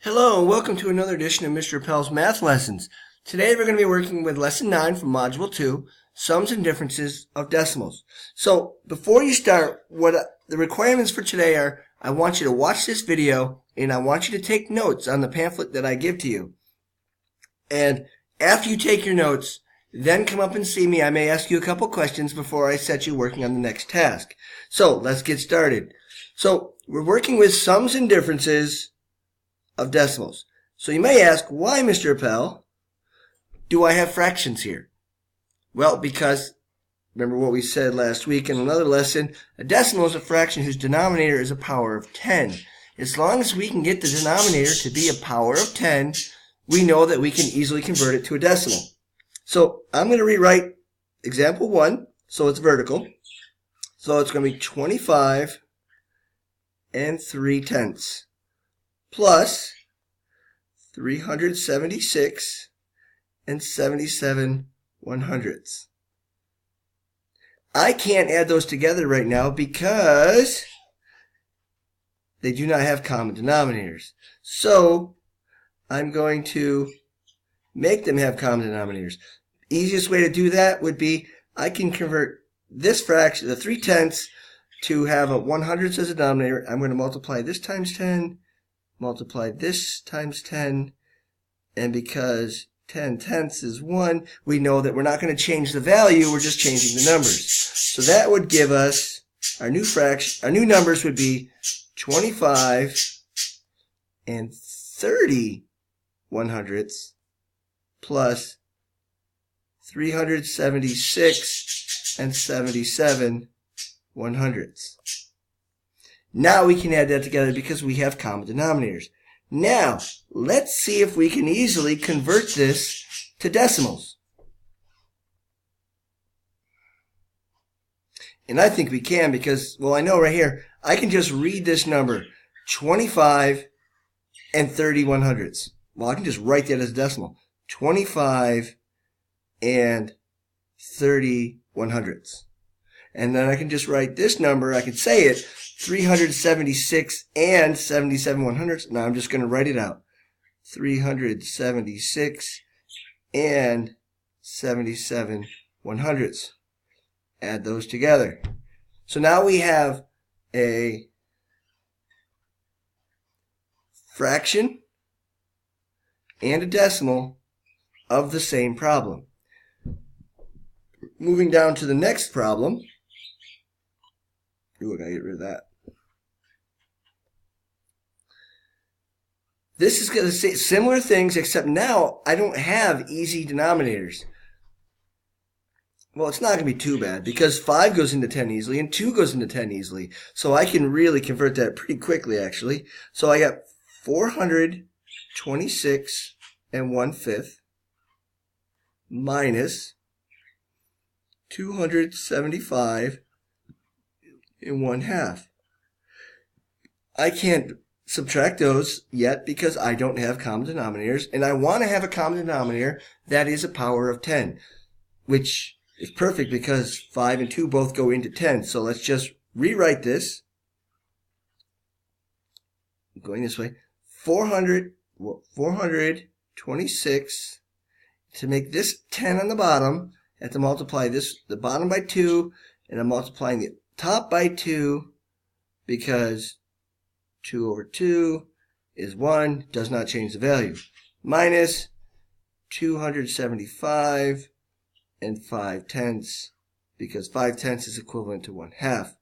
Hello and welcome to another edition of Mr. Appel's Math Lessons. Today we're going to be working with Lesson 9 from Module 2, Sums and Differences of Decimals. So before you start, the requirements for today are, I want you to watch this video and I want you to take notes on the pamphlet that I give to you. And after you take your notes, then come up and see me. I may ask you a couple questions before I set you working on the next task. So let's get started. So we're working with sums and differences of decimals. So you may ask, why, Mr. Appel, do I have fractions here? Well, because, remember what we said last week in another lesson, a decimal is a fraction whose denominator is a power of 10. As long as we can get the denominator to be a power of 10, we know that we can easily convert it to a decimal. So I'm going to rewrite example 1, so it's vertical. So it's going to be 25 3/10. Plus 376 77/100. I can't add those together right now because they do not have common denominators. So I'm going to make them have common denominators. Easiest way to do that would be I can convert this fraction, the 3/10, to have a 100 as a denominator. I'm going to multiply this times 10. Multiply this times 10, and because 10/10 is 1, we know that we're not going to change the value, we're just changing the numbers. So that would give us our new fraction. Our new numbers would be 25 30/100 plus 376 77/100. Now we can add that together because we have common denominators. Now, let's see if we can easily convert this to decimals. And I think we can because, well, I know right here, I can just read this number, 25 30/100. Well, I can just write that as a decimal, 25 30/100. And then I can just write this number, I can say it, 376 77/100. Now I'm just going to write it out. 376 77/100. Add those together. So now we have a fraction and a decimal of the same problem. Moving down to the next problem. Ooh, I gotta get rid of that. This is going to say similar things, except now I don't have easy denominators. Well, it's not going to be too bad because 5 goes into 10 easily and 2 goes into 10 easily. So I can really convert that pretty quickly, actually. So I got 426 1/5 minus 275 1/2. I can't subtract those yet because I don't have common denominators, and I want to have a common denominator that is a power of 10, which is perfect because 5 and 2 both go into 10. So let's just rewrite this. Going this way. 426 to make this 10 on the bottom. I have to multiply the bottom by 2, and I'm multiplying the top by 2 because 2 over 2 is 1, does not change the value, minus 275 5/10 because 5/10 is equivalent to 1/2.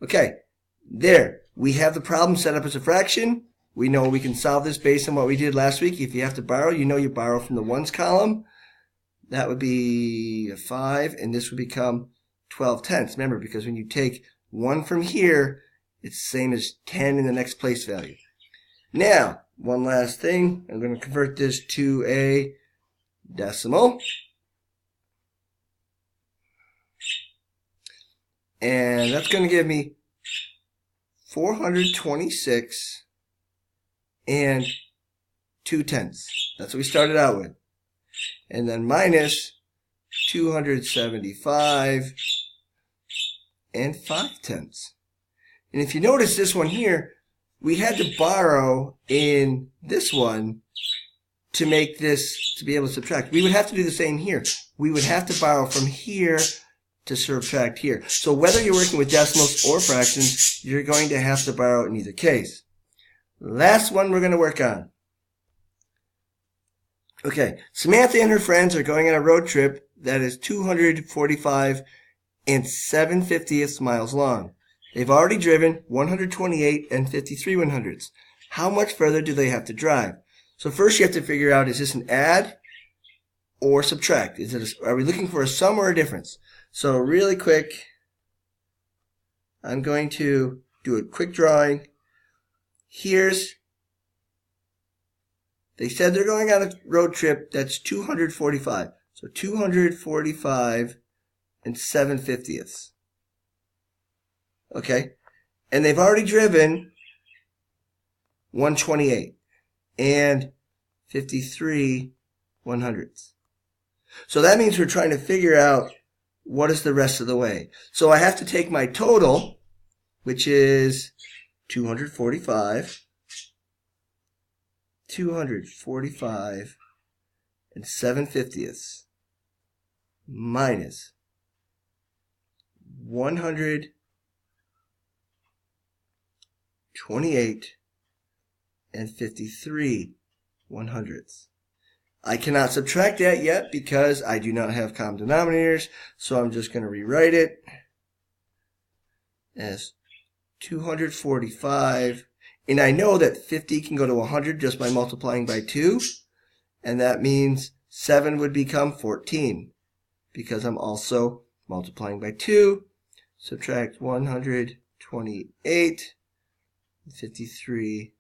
Okay, there. We have the problem set up as a fraction. We know we can solve this based on what we did last week. If you have to borrow, you know you borrow from the ones column. That would be a 5, and this would become 12/10. Remember, because when you take 1 from here, it's the same as 10 in the next place value. Now, one last thing. I'm going to convert this to a decimal. And that's going to give me 426 2/10. That's what we started out with. And then minus 275 5/10. And if you notice this one here, we had to borrow in this one to make this, to be able to subtract. We would have to do the same here. We would have to borrow from here to subtract here. So whether you're working with decimals or fractions, you're going to have to borrow in either case. Last one we're going to work on. Okay, Samantha and her friends are going on a road trip that is 245 and 7/50 miles long. They've already driven 128 and 53 100ths. How much further do they have to drive? So first you have to figure out, is this an add or subtract? Are we looking for a sum or a difference? So really quick, I'm going to do a quick drawing. They said they're going on a road trip that's 245. So 245 and 7/50. Okay. And they've already driven 128 and 53 100ths. So that means we're trying to figure out what is the rest of the way. So I have to take my total, which is 245 and 7/50 minus 128 and 53 100ths. I cannot subtract that yet because I do not have common denominators, so I'm just going to rewrite it as 245. And I know that 50 can go to 100 just by multiplying by 2. And that means 7 would become 14 because I'm also multiplying by 2. Subtract 128 and 53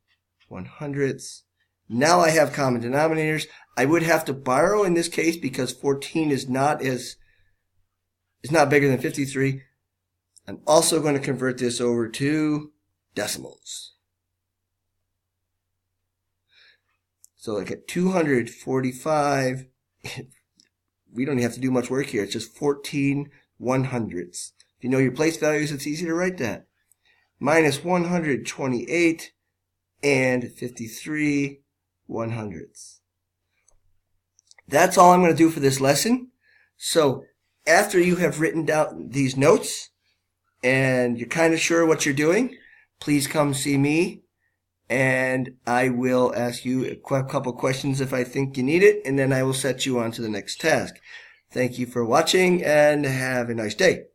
100ths. Now I have common denominators. I would have to borrow in this case because 14 is not bigger than 53. I'm also going to convert this over to decimals. So like at 245, we don't have to do much work here. It's just 14 100ths. If you know your place values, it's easy to write that. Minus 128 and 53 100ths. That's all I'm going to do for this lesson. So after you have written down these notes and you're kind of sure what you're doing, please come see me. And I will ask you a couple questions if I think you need it, and then I will set you on to the next task. Thank you for watching, and have a nice day.